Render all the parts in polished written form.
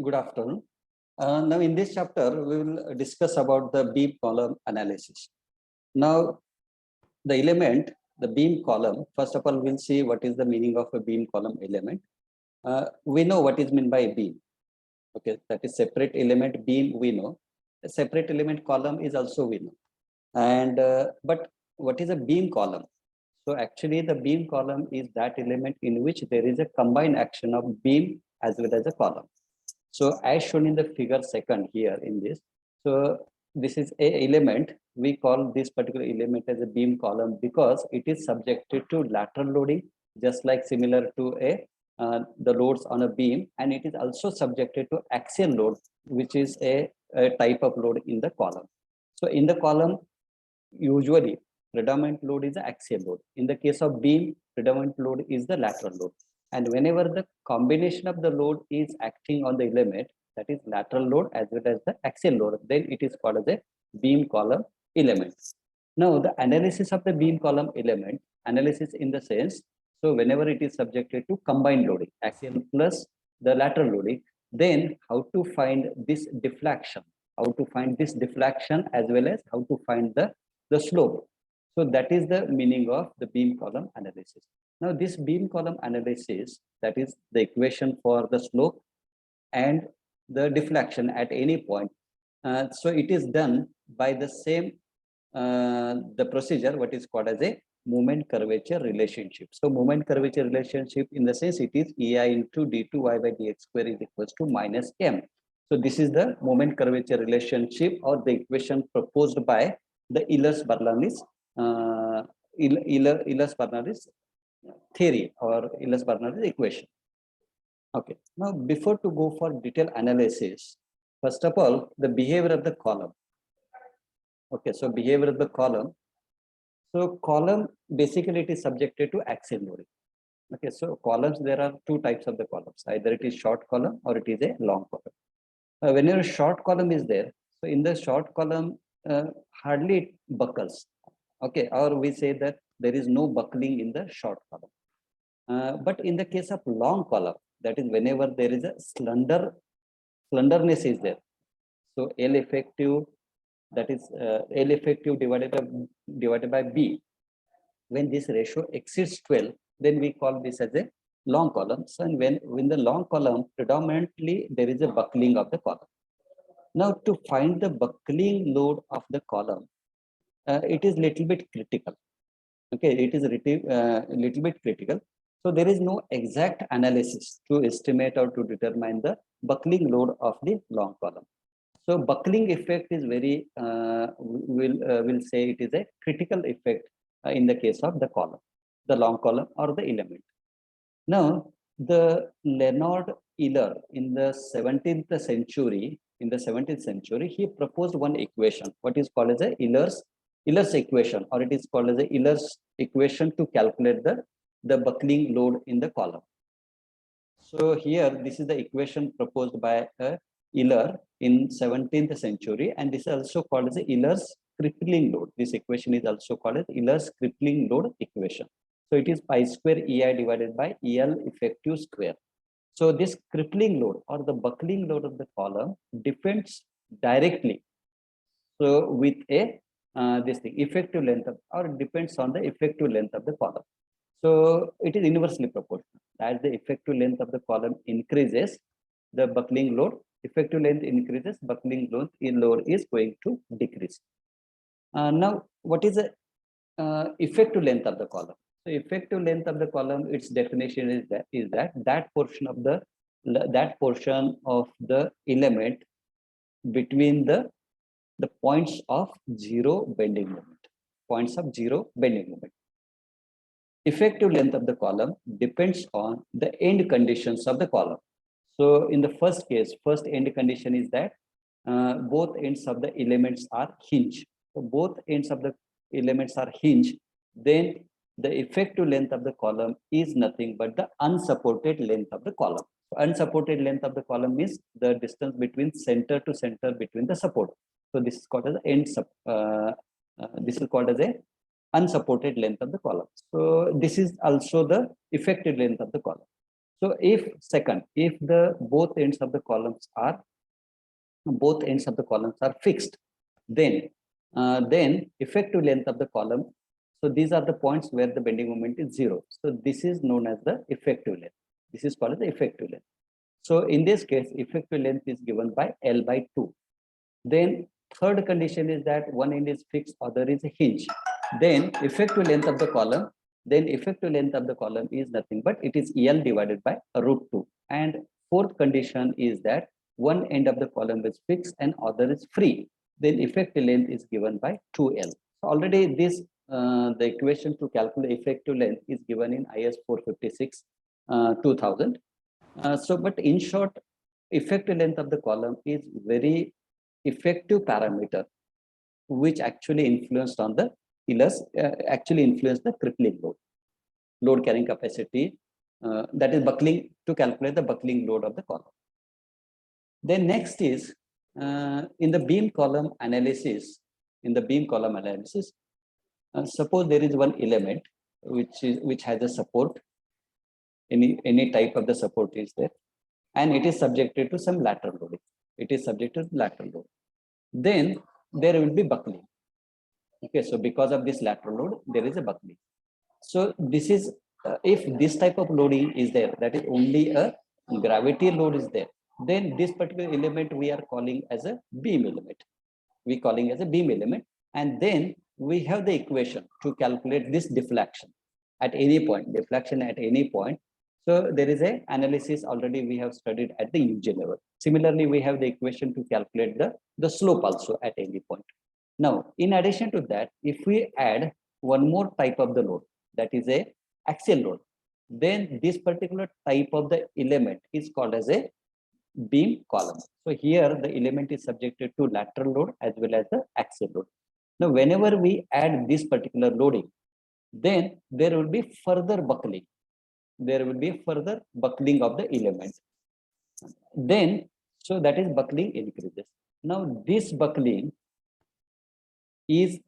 Good afternoon. Now, in this chapter, we will discuss about the beam column analysis. Now, the beam column, first of all, we'll see what is the meaning of a beam column element. We know what is meant by beam. Okay, that is separate element beam, we know. A separate element column is also we know. And but what is a beam column? So actually, the beam column is that element in which there is a combined action of beam as well as a column. So as shown in the figure second here in this, so this is a element. We call this particular element as a beam column because it is subjected to lateral loading, just like similar to the loads on a beam, and it is also subjected to axial load, which is a type of load in the column. So in the column, usually predominant load is the axial load. In the case of beam, predominant load is the lateral load. And whenever the combination of the load is acting on the element, that is lateral load as well as the axial load, then it is called as a beam column element. Now, the analysis of the beam column element, analysis in the sense, so whenever it is subjected to combined loading, axial plus the lateral loading, then how to find this deflection, as well as how to find the slope. So that is the meaning of the beam column analysis. Now this beam column analysis, that is the equation for the slope and the deflection at any point. So it is done by the same, the procedure, what is called as a moment curvature relationship. So moment curvature relationship in the sense it is EI into d2y by dx square is equals to minus m. So this is the moment curvature relationship or the equation proposed by the Ehlers-Bernoulli's theory or Ehlers-Bernoulli's equation. Okay, now before to go for detailed analysis, first of all, the behavior of the column. Okay, so behavior of the column. So column, basically it is subjected to axial loading. Okay, so columns, there are two types of the columns. Either it is short column or it is a long column. Whenever a short column is there, so in the short column, hardly it buckles. Okay, or we say that there is no buckling in the short column. But in the case of long column, that is whenever there is a slenderness is there. So L effective, that is L effective divided by B. When this ratio exceeds 12, then we call this as a long column. So when the long column, predominantly there is a buckling of the column. Now to find the buckling load of the column, it is little bit critical. Okay, it is little bit critical. So there is no exact analysis to estimate or to determine the buckling load of the long column. So buckling effect is very, we'll say it is a critical effect in the case of the column, the long column or the element. Now, the Leonhard Euler in the 17th century, he proposed one equation, what is called as a Euler's equation, or it is called as a Euler's equation to calculate the buckling load in the column. So here, this is the equation proposed by Euler in 17th century, and this is also called as a Euler's crippling load. This equation is also called as Euler's crippling load equation. So it is pi square EI divided by EL effective square. So this crippling load or the buckling load of the column depends directly. So with a this thing effective length of, or depends on the effective length of the column. So it is inversely proportional. As the effective length of the column increases, the buckling load, effective length increases, buckling load is going to decrease. Now, what is the effective length of the column? So effective length of the column, its definition is that portion of the element between the points of zero bending moment. Effective length of the column depends on the end conditions of the column. So in the first case, first end condition is that both ends of the elements are hinged. So both ends of the elements are hinged, then the effective length of the column is nothing but the unsupported length of the column. So unsupported length of the column is the distance between center to center between the support. So this is called as a unsupported length of the column. So this is also the effective length of the column. So if the both ends of the columns are fixed, then effective length of the column. So these are the points where the bending moment is 0. So this is known as the effective length. This is called the effective length. So in this case, effective length is given by L by 2. Then third condition is that one end is fixed, other is a hinge. Then effective length of the column, is nothing but it is L divided by root 2. And fourth condition is that one end of the column is fixed and other is free. Then effective length is given by 2L. So already this the equation to calculate effective length is given in IS 456 2000. So, but in short, effective length of the column is very effective parameter, which actually influenced on the crippling load carrying capacity, that is buckling, to calculate the buckling load of the column. Then next is in the beam column analysis. Suppose there is one element which has a support. Any type of the support is there, and it is subjected to some lateral load. Then there will be buckling. Okay, so because of this lateral load, there is a buckling. So this is if this type of loading is there, that is only a gravity load is there, then this particular element we are calling as a beam element. And then we have the equation to calculate this deflection at any point. So there is a analysis already we have studied at the UG level. Similarly, we have the equation to calculate the slope also at any point. Now, in addition to that, if we add one more type of the load, that is a axial load, then this particular type of the element is called as a beam column. So here the element is subjected to lateral load as well as the axial load. Now, whenever we add this particular loading, then there will be further buckling. Of the element. Then, so that is buckling increases. Now, this buckling is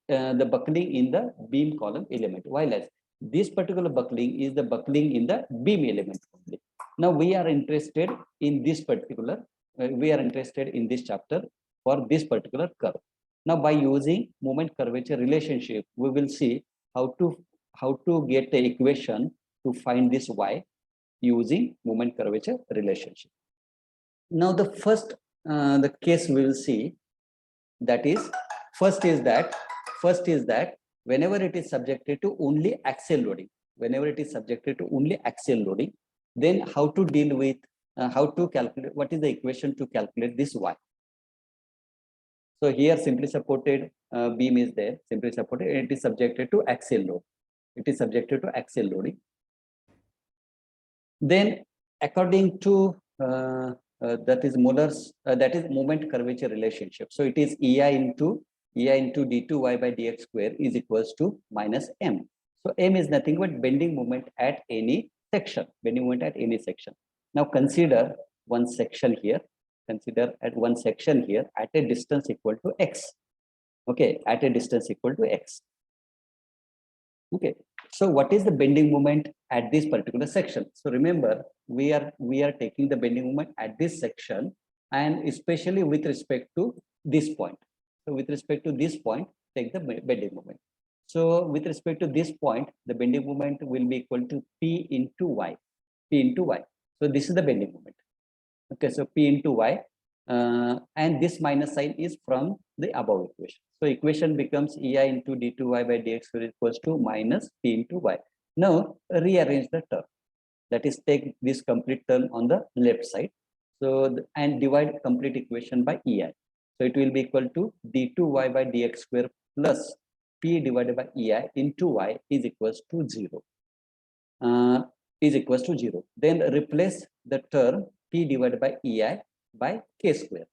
the buckling in the beam column element, while as this particular buckling is the buckling in the beam element only. Now we are interested in this particular, in this chapter for this particular curve. Now by using moment curvature relationship, we will see how to get the equation to find this y using moment curvature relationship. Now the first the case we will see, that is first is that whenever it is subjected to only axial loading, then how to deal with how to calculate, what is the equation to calculate this y. So here simply supported beam is there, it is subjected to axial loading. Then according to that is Muller's that is moment curvature relationship. So it is EI into d2y by dx square is equals to minus m. So m is nothing but bending moment at any section. Now consider one section here. At a distance equal to x. Okay, at a distance equal to x. Okay, so what is the bending moment at this particular section? So remember, we are taking the bending moment at this section, and especially with respect to this point. So with respect to this point, take the bending moment. So with respect to this point, the bending moment will be equal to P into y. So this is the bending moment. Okay, so P into y, and this minus sign is from the above equation. So equation becomes EI into d2y by dx equals to minus P into y. Now rearrange the term. That is, take this complete term on the left side. So and divide complete equation by EI. So it will be equal to d2y by dx square plus P divided by EI into y is equals to 0. Then replace the term P divided by EI by k square.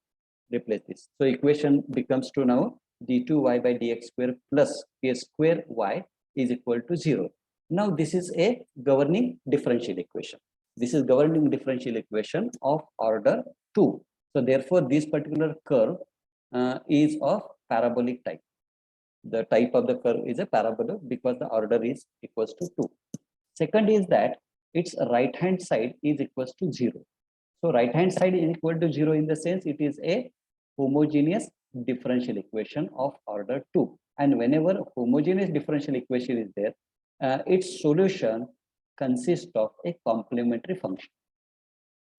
Replace this. So equation becomes to now d2y by dx square plus k square y is equal to 0. Now this is a governing differential equation. Of order 2. So therefore this particular curve is of parabolic type. The type of the curve is a parabolic because the order is equals to 2. Second is that its right hand side is equals to 0. So right hand side is equal to 0 in the sense it is a homogeneous differential equation of order 2. And whenever homogeneous differential equation is there, its solution consists of a complementary function.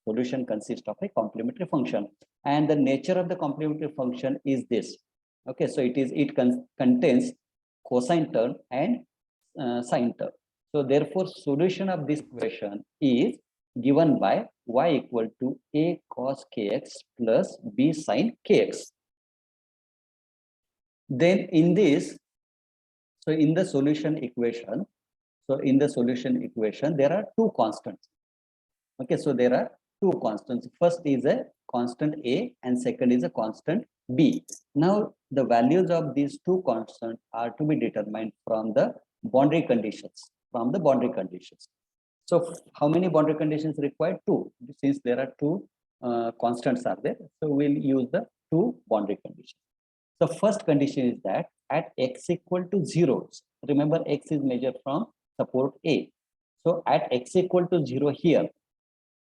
Solution consists of a complementary function, and the nature of the complementary function is this. Okay, so it contains cosine term and sine term. So therefore, solution of this equation is given by y equal to a cos kx plus b sine kx. Then in this, so in the solution equation, there are two constants. Okay, so there are two constants. First is a constant a and second is a constant b. Now the values of these two constants are to be determined from the boundary conditions. So how many boundary conditions required? Two. Since there are two constants are there, so we'll use the two boundary conditions. The first condition is that at x equal to 0, remember x is measured from support A. So at x equal to 0 here,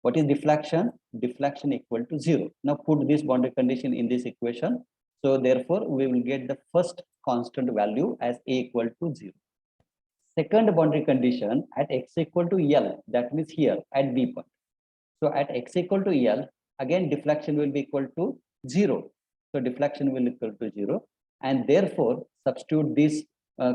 what is deflection? Deflection equal to 0. Now put this boundary condition in this equation. So therefore, we will get the first constant value as a equal to 0. Second boundary condition at x equal to L, that means here at B point. So at x equal to L, again deflection will be equal to 0. So deflection will equal to 0, and therefore substitute this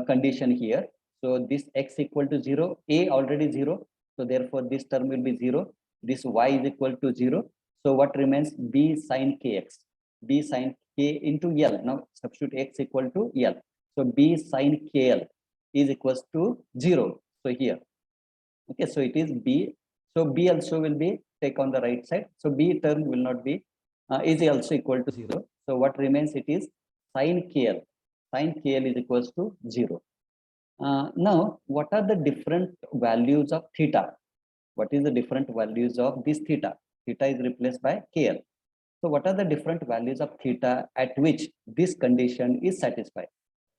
condition here. So this x equal to 0, a already 0. So therefore this term will be 0. This y is equal to 0. So what remains? B sine kx. B sine k into L. Now substitute x equal to L. So B sine kl is equals to 0. So here, okay, so it is B. So B also will be take on the right side. So B term will not be is also equal to 0. So what remains? It is sine kl. Sine kl is equals to 0. Now, what are the different values of theta? What is the different values of this theta? Theta is replaced by kl. So what are the different values of theta at which this condition is satisfied?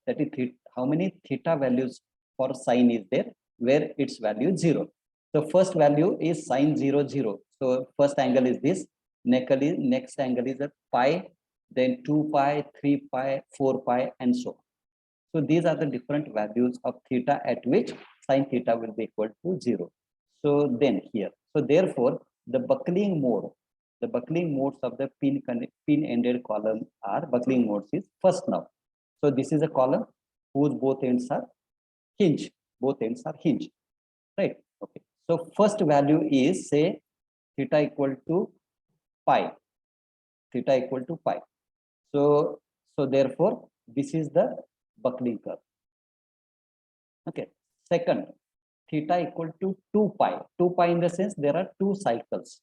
That is, how many theta values for sine is there where its value is 0? So first value is sine 0, 0. So first angle is this. Next angle is a pi, then 2 pi, 3 pi, 4 pi, and so on. So these are the different values of theta at which sine theta will be equal to 0. So then here, so therefore the buckling modes of the pin-ended column are buckling modes is first now. So this is a column whose both ends are hinge. Both ends are hinge, right? Okay. So first value is say theta equal to pi. Theta equal to pi. So therefore this is the buckling curve. Okay. Second, theta equal to 2 pi. 2 pi in the sense there are two cycles.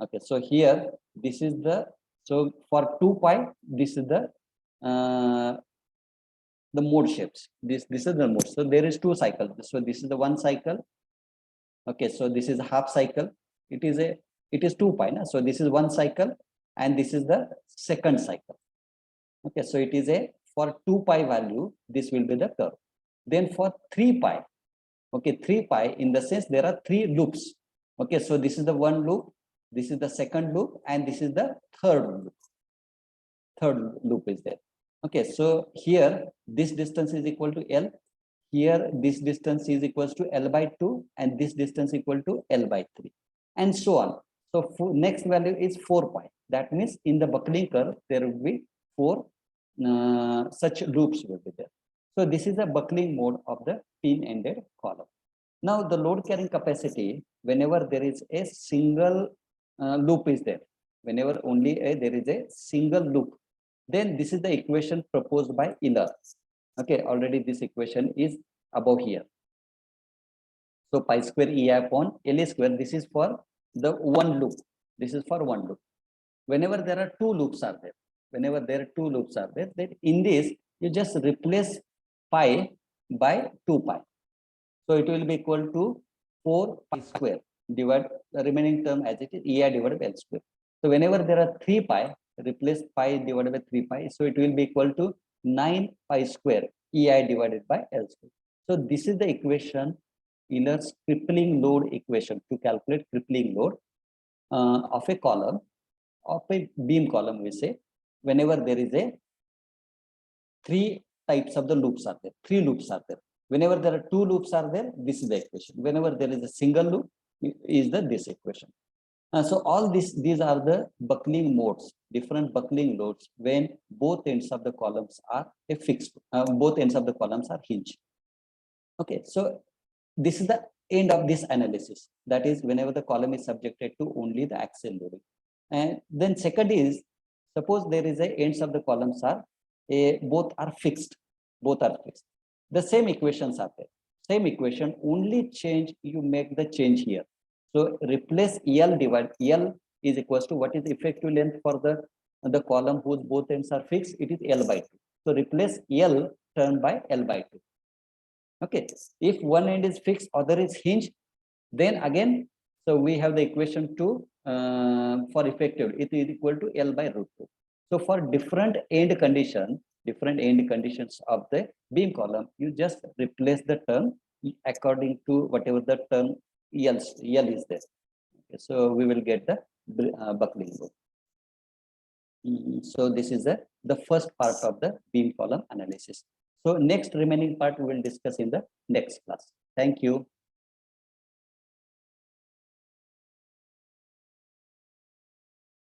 Okay. So here this is the, so for 2 pi this is the mode shapes. This is the mode. So there is two cycles. So this is the one cycle. Okay. So this is a half cycle. It is 2 pi. Na? So this is one cycle and this is the second cycle. Okay. So it is for 2 pi value, this will be the curve. Then for 3 pi, okay, 3 pi in the sense there are three loops. Okay, so this is the one loop, this is the second loop, and this is the third loop. Third loop is there. Okay, so here this distance is equal to L. Here this distance is equals to L by 2, and this distance equal to L by 3, and so on. So next value is 4 pi. That means in the buckling curve there will be four such loops will be there. So this is a buckling mode of the pin-ended column. Now the load carrying capacity, whenever there is a single loop is there, whenever only there is a single loop, then this is the equation proposed by Euler. Okay, already this equation is above here. So pi square EI upon LA square, this is for the one loop. This is for one loop. Whenever there are two loops are there, then in this you just replace pi by 2 pi. So it will be equal to 4 pi square, divide the remaining term as it is EI divided by L square. So whenever there are 3 pi, replace pi divided by 3 pi. So it will be equal to 9 pi square EI divided by L square. So this is the equation Euler's crippling load equation to calculate crippling load of a column, of a beam column, we say, whenever there is a three types of the loops are there, three loops are there. Whenever there are two loops are there, this is the equation. Whenever there is a single loop, is this equation. So all these are the buckling modes, different buckling loads when both ends of the columns are a fixed, both ends of the columns are hinged. Okay, so this is the end of this analysis. That is whenever the column is subjected to only the axial loading. And then second is, suppose there is a ends of the columns are both are fixed, The same equations are there. Same equation, only change, you make the change here. So replace L divided, L is equals to what is the effective length for the column whose both ends are fixed, it is L by 2. So replace L term by L by 2. Okay, if one end is fixed, other is hinged, then again, so we have the equation to for effective, it is equal to L by root 2. So for different end conditions of the beam column, you just replace the term according to whatever the term L is there. Okay, so we will get the buckling load. So this is the first part of the beam column analysis. So next remaining part we will discuss in the next class. Thank you.